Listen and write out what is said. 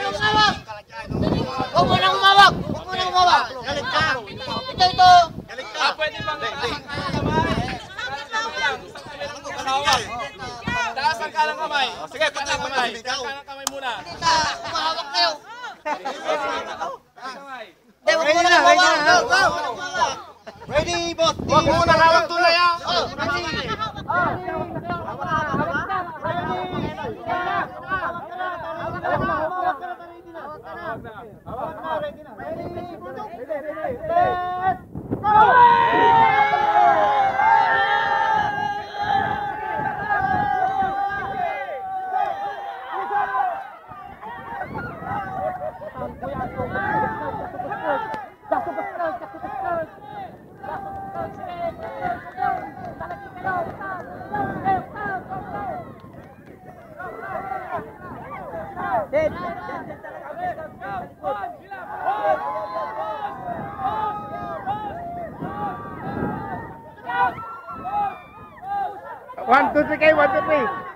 umawag! Huwag mo nang umawag! Huwag mo nang umawag! Galit ka! Ito! Galit ka! Pwede bang kamay? Taas ang kalang kamay. Sige, patay kamay. Kalang kamay muna. Umahawak kayo! Ready na, ready na. Ready, boss. Huwag mo nang hawak tunay ah. One, two, three, 1, 2, 3.